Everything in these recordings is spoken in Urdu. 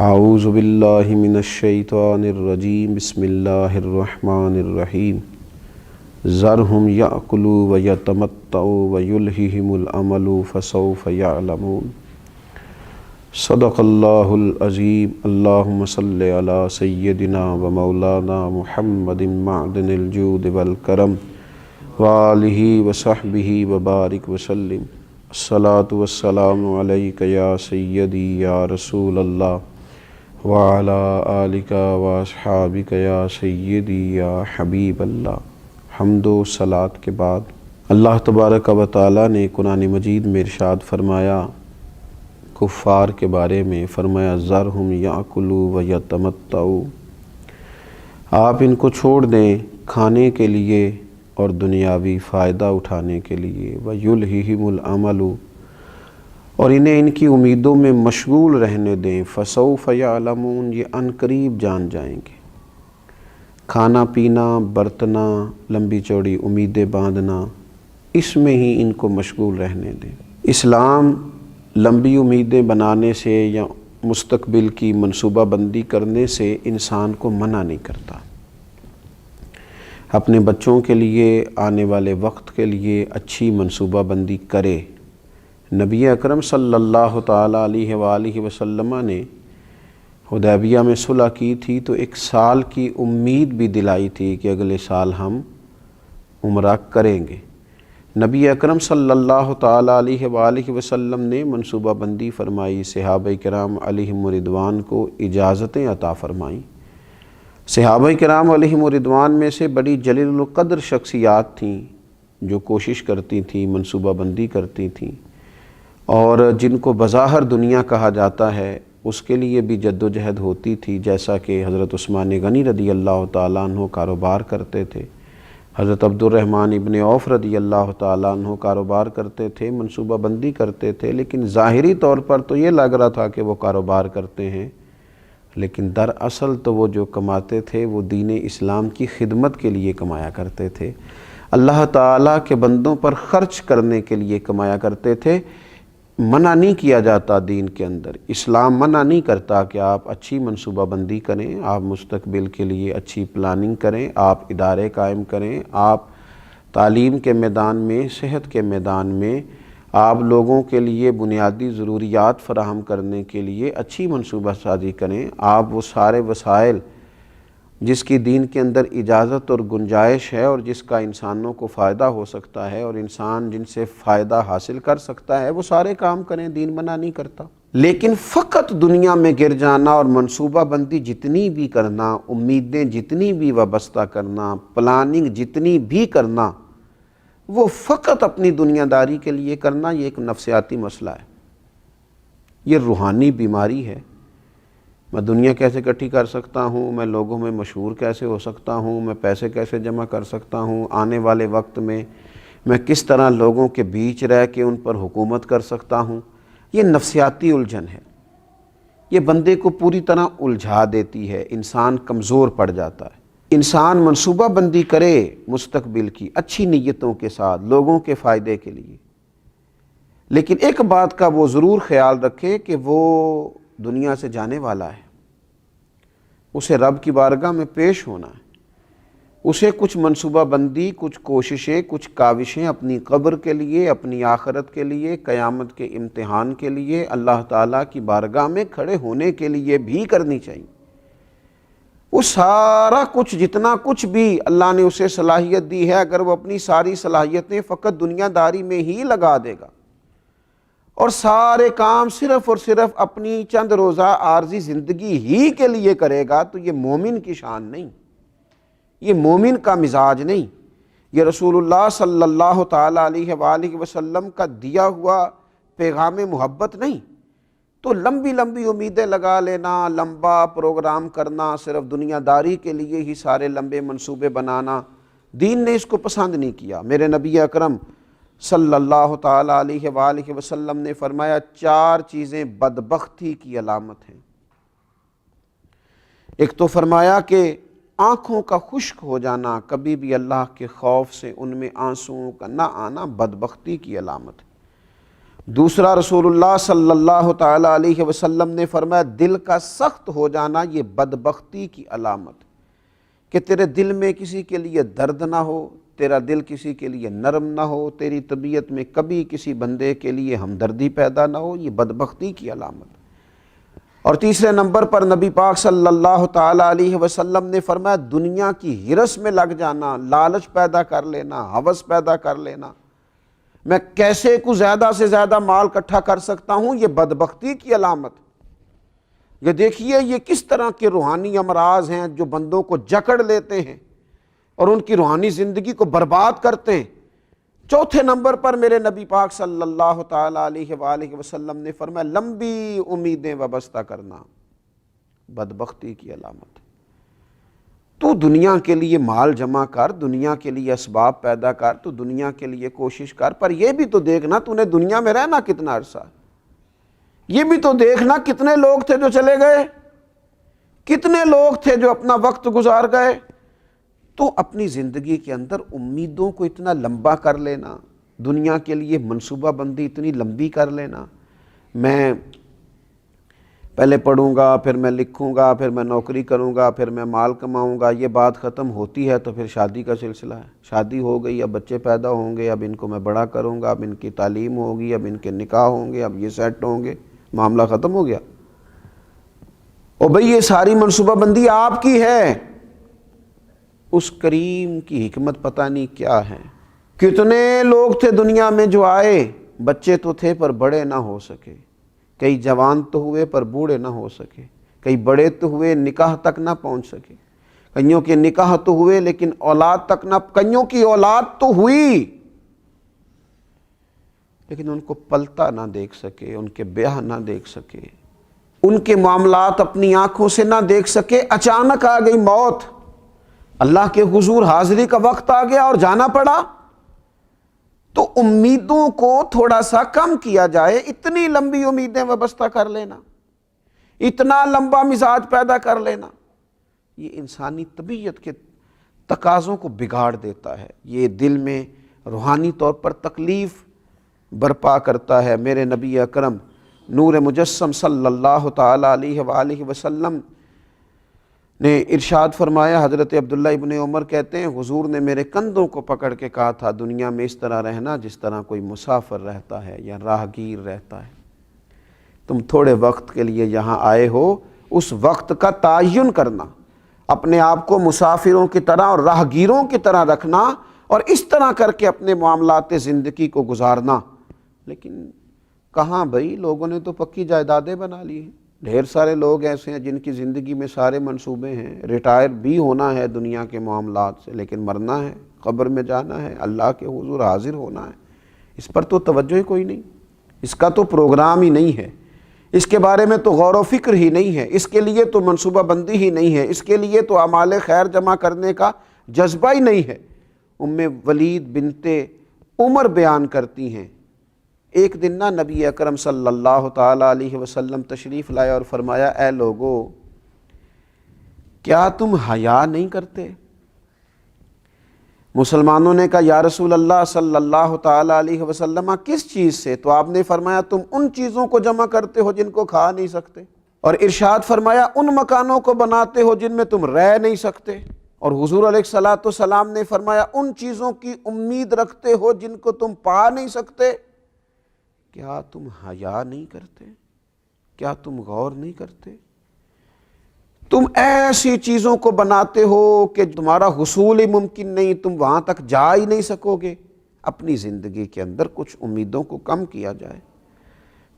اعوذ باللہ من الشیطان الرجیم بسم اللہ الرحمن الرحیم ذرہم یأکلوا ویتمتعوا ویلہہم الامل فسوف یعلمون۔ صدق اللہ العظیم۔ اللہم صلی علی سیدنا و مولانا محمد معدن الجود والکرم وآلہ وصحبہ وبارک وسلم۔ الصلاۃ والسلام علیک یا سیدی یا رسول اللہ وعلی آلک واصحابک یا سیدی یا حبیب اللہ۔ حمد و صلاۃ کے بعد اللہ تبارک و تعالیٰ نے قرآن مجید میں ارشاد فرمایا کفار کے بارے میں، فرمایا ذرہم یأکلوا ویتمتعوا، آپ ان کو چھوڑ دیں کھانے کے لیے اور دنیاوی فائدہ اٹھانے کے لیے، ویلہہم الامل، اور انہیں ان کی امیدوں میں مشغول رہنے دیں، فسوف یعلمون، یہ عن قریب جان جائیں گے۔ کھانا پینا، برتنا، لمبی چوڑی امیدیں باندھنا، اس میں ہی ان کو مشغول رہنے دیں۔ اسلام لمبی امیدیں بنانے سے یا مستقبل کی منصوبہ بندی کرنے سے انسان کو منع نہیں کرتا۔ اپنے بچوں کے لیے، آنے والے وقت کے لیے اچھی منصوبہ بندی کرے۔ نبی اکرم صلی اللہ تعالیٰ علیہ وآلہ وسلم نے حدیبیہ میں صلح کی تھی تو ایک سال کی امید بھی دلائی تھی کہ اگلے سال ہم عمرہ کریں گے۔ نبی اکرم صلی اللہ تعالیٰ علیہ وآلہ وسلم نے منصوبہ بندی فرمائی، صحابہ کرام علیہم رضوان کو اجازتیں عطا فرمائیں۔ صحابہ کرام علیہم رضوان میں سے بڑی جلیل القدر شخصیات تھیں جو کوشش کرتی تھیں، منصوبہ بندی کرتی تھیں، اور جن کو بظاہر دنیا کہا جاتا ہے اس کے لیے بھی جد و جہد ہوتی تھی، جیسا کہ حضرت عثمان غنی رضی اللہ تعالیٰ عنہ کاروبار کرتے تھے، حضرت عبد الرحمن ابن عوف رضی اللہ تعالیٰ عنہ کاروبار کرتے تھے، منصوبہ بندی کرتے تھے، لیکن ظاہری طور پر تو یہ لگ رہا تھا کہ وہ کاروبار کرتے ہیں، لیکن دراصل تو وہ جو کماتے تھے وہ دین اسلام کی خدمت کے لیے کمایا کرتے تھے، اللہ تعالیٰ کے بندوں پر خرچ کرنے کے لیے کمایا کرتے تھے۔ منع نہیں کیا جاتا دین کے اندر، اسلام منع نہیں کرتا کہ آپ اچھی منصوبہ بندی کریں، آپ مستقبل کے لیے اچھی پلاننگ کریں، آپ ادارے قائم کریں، آپ تعلیم کے میدان میں، صحت کے میدان میں، آپ لوگوں کے لیے بنیادی ضروریات فراہم کرنے کے لیے اچھی منصوبہ سازی کریں، آپ وہ سارے وسائل جس کی دین کے اندر اجازت اور گنجائش ہے اور جس کا انسانوں کو فائدہ ہو سکتا ہے اور انسان جن سے فائدہ حاصل کر سکتا ہے وہ سارے کام کریں، دین منع نہیں کرتا۔ لیکن فقط دنیا میں گر جانا اور منصوبہ بندی جتنی بھی کرنا، امیدیں جتنی بھی وابستہ کرنا، پلاننگ جتنی بھی کرنا، وہ فقط اپنی دنیا داری کے لیے کرنا، یہ ایک نفسیاتی مسئلہ ہے، یہ روحانی بیماری ہے۔ میں دنیا کیسے اکٹھی کر سکتا ہوں، میں لوگوں میں مشہور کیسے ہو سکتا ہوں، میں پیسے کیسے جمع کر سکتا ہوں، آنے والے وقت میں میں کس طرح لوگوں کے بیچ رہ کے ان پر حکومت کر سکتا ہوں، یہ نفسیاتی الجھن ہے، یہ بندے کو پوری طرح الجھا دیتی ہے، انسان کمزور پڑ جاتا ہے۔ انسان منصوبہ بندی کرے مستقبل کی اچھی نیتوں کے ساتھ، لوگوں کے فائدے کے لیے، لیکن ایک بات کا وہ ضرور خیال رکھے کہ وہ دنیا سے جانے والا ہے، اسے رب کی بارگاہ میں پیش ہونا ہے، اسے کچھ منصوبہ بندی، کچھ کوششیں، کچھ کاوشیں اپنی قبر کے لیے، اپنی آخرت کے لیے، قیامت کے امتحان کے لیے، اللہ تعالیٰ کی بارگاہ میں کھڑے ہونے کے لیے بھی کرنی چاہیے۔ وہ سارا کچھ، جتنا کچھ بھی اللہ نے اسے صلاحیت دی ہے، اگر وہ اپنی ساری صلاحیتیں فقط دنیا داری میں ہی لگا دے گا اور سارے کام صرف اور صرف اپنی چند روزہ عارضی زندگی ہی کے لیے کرے گا تو یہ مومن کی شان نہیں، یہ مومن کا مزاج نہیں، یہ رسول اللہ صلی اللہ تعالیٰ علیہ وآلہ وسلم کا دیا ہوا پیغام محبت نہیں۔ تو لمبی لمبی امیدیں لگا لینا، لمبا پروگرام کرنا، صرف دنیا داری کے لیے ہی سارے لمبے منصوبے بنانا، دین نے اس کو پسند نہیں کیا۔ میرے نبی اکرم صلی اللہ تعالیٰ علیہ وآلہ وسلم نے فرمایا 4 چیزیں بدبختی کی علامت ہیں۔ ایک تو فرمایا کہ آنکھوں کا خشک ہو جانا، کبھی بھی اللہ کے خوف سے ان میں آنسوؤں کا نہ آنا بدبختی کی علامت ہے۔ دوسرا رسول اللہ صلی اللہ تعالیٰ علیہ وسلم نے فرمایا دل کا سخت ہو جانا یہ بدبختی کی علامت، کہ تیرے دل میں کسی کے لیے درد نہ ہو، تیرا دل کسی کے لیے نرم نہ ہو، تیری طبیعت میں کبھی کسی بندے کے لیے ہمدردی پیدا نہ ہو، یہ بدبختی کی علامت۔ اور تیسرے نمبر پر نبی پاک صلی اللہ تعالیٰ علیہ وسلم نے فرمایا دنیا کی ہرس میں لگ جانا، لالچ پیدا کر لینا، ہوس پیدا کر لینا، میں کیسے کو زیادہ سے زیادہ مال اکٹھا کر سکتا ہوں، یہ بدبختی کی علامت۔ یہ دیکھیے یہ کس طرح کے روحانی امراض ہیں جو بندوں کو جکڑ لیتے ہیں اور ان کی روحانی زندگی کو برباد کرتے ہیں۔ چوتھے نمبر پر میرے نبی پاک صلی اللہ تعالیٰ علیہ وآلہ وسلم نے فرمایا لمبی امیدیں وابستہ کرنا، بدبختی کی علامت۔ تو دنیا کے لیے مال جمع کر، دنیا کے لیے اسباب پیدا کر، تو دنیا کے لیے کوشش کر، پر یہ بھی تو دیکھنا تو نے دنیا میں رہنا کتنا عرصہ، یہ بھی تو دیکھنا کتنے لوگ تھے جو چلے گئے، کتنے لوگ تھے جو اپنا وقت گزار گئے۔ تو اپنی زندگی کے اندر امیدوں کو اتنا لمبا کر لینا، دنیا کے لیے منصوبہ بندی اتنی لمبی کر لینا، میں پہلے پڑھوں گا، پھر میں لکھوں گا، پھر میں نوکری کروں گا، پھر میں مال کماؤں گا، یہ بات ختم ہوتی ہے تو پھر شادی کا سلسلہ ہے، شادی ہو گئی، اب بچے پیدا ہوں گے، اب ان کو میں بڑا کروں گا، اب ان کی تعلیم ہوگی، اب ان کے نکاح ہوں گے، اب یہ سیٹ ہوں گے، معاملہ ختم ہو گیا۔ اور بھئی یہ ساری منصوبہ بندی آپ کی ہے، اس کریم کی حکمت پتہ نہیں کیا ہے۔ کتنے لوگ تھے دنیا میں جو آئے، بچے تو تھے پر بڑے نہ ہو سکے، کئی جوان تو ہوئے پر بوڑھے نہ ہو سکے، کئی بڑے تو ہوئے نکاح تک نہ پہنچ سکے، کئیوں کے نکاح تو ہوئے لیکن اولاد تک نہ، کئیوں کی اولاد تو ہوئی لیکن ان کو پلتا نہ دیکھ سکے، ان کے بیاہ نہ دیکھ سکے، ان کے معاملات اپنی آنکھوں سے نہ دیکھ سکے۔ اچانک آ گئی موت، اللہ کے حضور حاضری کا وقت آ گیا اور جانا پڑا۔ تو امیدوں کو تھوڑا سا کم کیا جائے، اتنی لمبی امیدیں وابستہ کر لینا، اتنا لمبا مزاج پیدا کر لینا، یہ انسانی طبیعت کے تقاضوں کو بگاڑ دیتا ہے، یہ دل میں روحانی طور پر تکلیف برپا کرتا ہے۔ میرے نبی اکرم نور مجسم صلی اللہ تعالیٰ علیہ وآلہ وسلم نے ارشاد فرمایا، حضرت عبداللہ ابن عمر کہتے ہیں حضور نے میرے کندھوں کو پکڑ کے کہا تھا دنیا میں اس طرح رہنا جس طرح کوئی مسافر رہتا ہے یا راہگیر رہتا ہے، تم تھوڑے وقت کے لیے یہاں آئے ہو، اس وقت کا تعین کرنا، اپنے آپ کو مسافروں کی طرح اور راہگیروں کی طرح رکھنا اور اس طرح کر کے اپنے معاملات زندگی کو گزارنا۔ لیکن کہاں بھائی، لوگوں نے تو پکی جائیدادیں بنا لی ہیں، ڈھیر سارے لوگ ایسے ہیں جن کی زندگی میں سارے منصوبے ہیں، ریٹائر بھی ہونا ہے دنیا کے معاملات سے، لیکن مرنا ہے، قبر میں جانا ہے، اللہ کے حضور حاضر ہونا ہے، اس پر تو توجہ ہی کوئی نہیں، اس کا تو پروگرام ہی نہیں ہے، اس کے بارے میں تو غور و فکر ہی نہیں ہے، اس کے لیے تو منصوبہ بندی ہی نہیں ہے، اس کے لیے تو اعمال خیر جمع کرنے کا جذبہ ہی نہیں ہے۔ ام ولید بنت عمر بیان کرتی ہیں، ایک دن نا نبی اکرم صلی اللہ تعالیٰ علیہ وسلم تشریف لائے اور فرمایا اے لوگو کیا تم حیا نہیں کرتے؟ مسلمانوں نے کہا یا رسول اللہ صلی اللہ تعالیٰ علیہ وسلم کس چیز سے؟ تو آپ نے فرمایا تم ان چیزوں کو جمع کرتے ہو جن کو کھا نہیں سکتے، اور ارشاد فرمایا ان مکانوں کو بناتے ہو جن میں تم رہ نہیں سکتے، اور حضور علیہ الصلوۃ والسلام نے فرمایا ان چیزوں کی امید رکھتے ہو جن کو تم پا نہیں سکتے۔ کیا تم حیا نہیں کرتے؟ کیا تم غور نہیں کرتے؟ تم ایسی چیزوں کو بناتے ہو کہ تمہارا حصول ہی ممکن نہیں، تم وہاں تک جا ہی نہیں سکو گے۔ اپنی زندگی کے اندر کچھ امیدوں کو کم کیا جائے،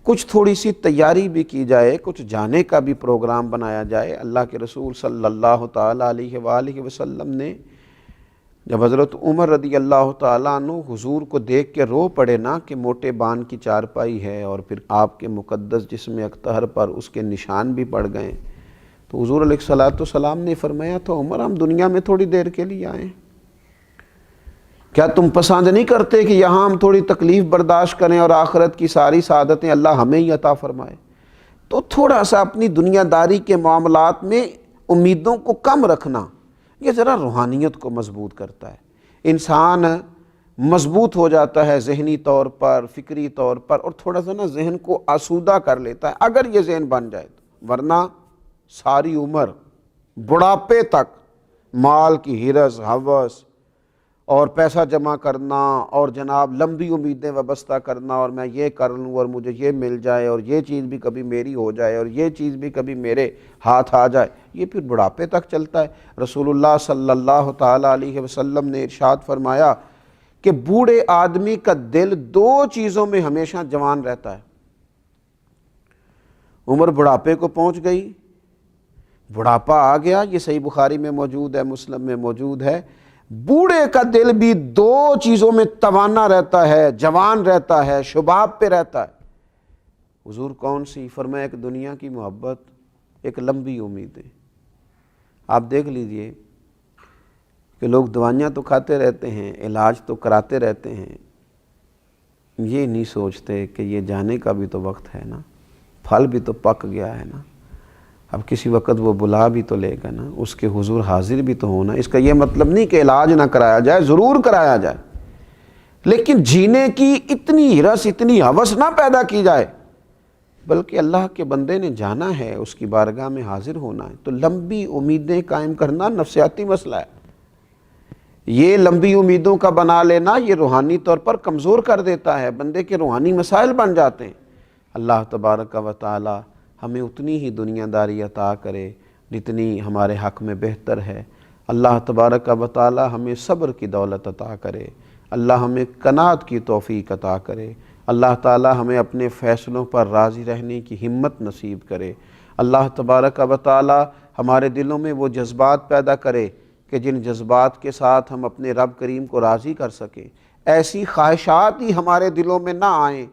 کچھ تھوڑی سی تیاری بھی کی جائے، کچھ جانے کا بھی پروگرام بنایا جائے۔ اللہ کے رسول صلی اللہ تعالیٰ علیہ وآلہ وسلم نے جب حضرت عمر رضی اللہ تعالیٰ عنہ حضور کو دیکھ کے رو پڑے نا کہ موٹے بان کی چارپائی ہے اور پھر آپ کے مقدس جسم اکتہر پر اس کے نشان بھی پڑ گئے، تو حضور علیہ الصلوۃ والسلام نے فرمایا تو عمر ہم دنیا میں تھوڑی دیر کے لیے آئے، کیا تم پسند نہیں کرتے کہ یہاں ہم تھوڑی تکلیف برداشت کریں اور آخرت کی ساری سعادتیں اللہ ہمیں ہی عطا فرمائے؟ تو تھوڑا سا اپنی دنیا داری کے معاملات میں امیدوں کو کم رکھنا، یہ ذرا روحانیت کو مضبوط کرتا ہے۔ انسان مضبوط ہو جاتا ہے ذہنی طور پر، فکری طور پر، اور تھوڑا سا نا ذہن کو آسودہ کر لیتا ہے اگر یہ ذہن بن جائے تو، ورنہ ساری عمر بڑھاپے تک مال کی ہرس ہوس اور پیسہ جمع کرنا اور جناب لمبی امیدیں وابستہ کرنا، اور میں یہ کر لوں اور مجھے یہ مل جائے اور یہ چیز بھی کبھی میری ہو جائے اور یہ چیز بھی کبھی میرے ہاتھ آ جائے، یہ پھر بڑھاپے تک چلتا ہے۔ رسول اللہ صلی اللہ تعالیٰ علیہ وسلم نے ارشاد فرمایا کہ بوڑھے آدمی کا دل دو چیزوں میں ہمیشہ جوان رہتا ہے۔ عمر بڑھاپے کو پہنچ گئی، بڑھاپا آ گیا، یہ صحیح بخاری میں موجود ہے، مسلم میں موجود ہے، بوڑھے کا دل بھی دو چیزوں میں توانا رہتا ہے، جوان رہتا ہے، شباب پہ رہتا ہے۔ حضور کون سی؟ فرمایا ایک دنیا کی محبت، ایک لمبی امیدیں۔ آپ دیکھ لیجئے کہ لوگ دوائیاں تو کھاتے رہتے ہیں، علاج تو کراتے رہتے ہیں، یہ نہیں سوچتے کہ یہ جانے کا بھی تو وقت ہے نا، پھل بھی تو پک گیا ہے نا، اب کسی وقت وہ بلا بھی تو لے گا نا، اس کے حضور حاضر بھی تو ہونا۔ اس کا یہ مطلب نہیں کہ علاج نہ کرایا جائے، ضرور کرایا جائے، لیکن جینے کی اتنی ہرس، اتنی ہوس نہ پیدا کی جائے، بلکہ اللہ کے بندے نے جانا ہے، اس کی بارگاہ میں حاضر ہونا ہے، تو لمبی امیدیں قائم کرنا نفسیاتی مسئلہ ہے۔ یہ لمبی امیدوں کا بنا لینا یہ روحانی طور پر کمزور کر دیتا ہے، بندے کے روحانی مسائل بن جاتے ہیں۔ اللہ تبارک و تعالی ہمیں اتنی ہی دنیا داری عطا کرے جتنی ہمارے حق میں بہتر ہے۔ اللہ تبارک و تعالی ہمیں صبر کی دولت عطا کرے، اللہ ہمیں قناعت کی توفیق عطا کرے، اللہ تعالی ہمیں اپنے فیصلوں پر راضی رہنے کی ہمت نصیب کرے۔ اللہ تبارک و تعالی ہمارے دلوں میں وہ جذبات پیدا کرے کہ جن جذبات کے ساتھ ہم اپنے رب کریم کو راضی کر سکیں۔ ایسی خواہشات ہی ہمارے دلوں میں نہ آئیں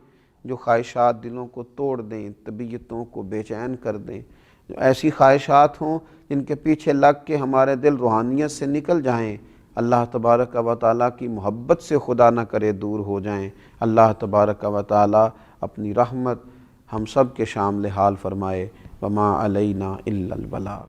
جو خواہشات دلوں کو توڑ دیں، طبیعتوں کو بے چین کر دیں، جو ایسی خواہشات ہوں جن کے پیچھے لگ کے ہمارے دل روحانیت سے نکل جائیں، اللہ تبارک و تعالیٰ کی محبت سے خدا نہ کرے دور ہو جائیں۔ اللہ تبارک و تعالیٰ اپنی رحمت ہم سب کے شامل حال فرمائے۔ وما علینا الا البلاغ۔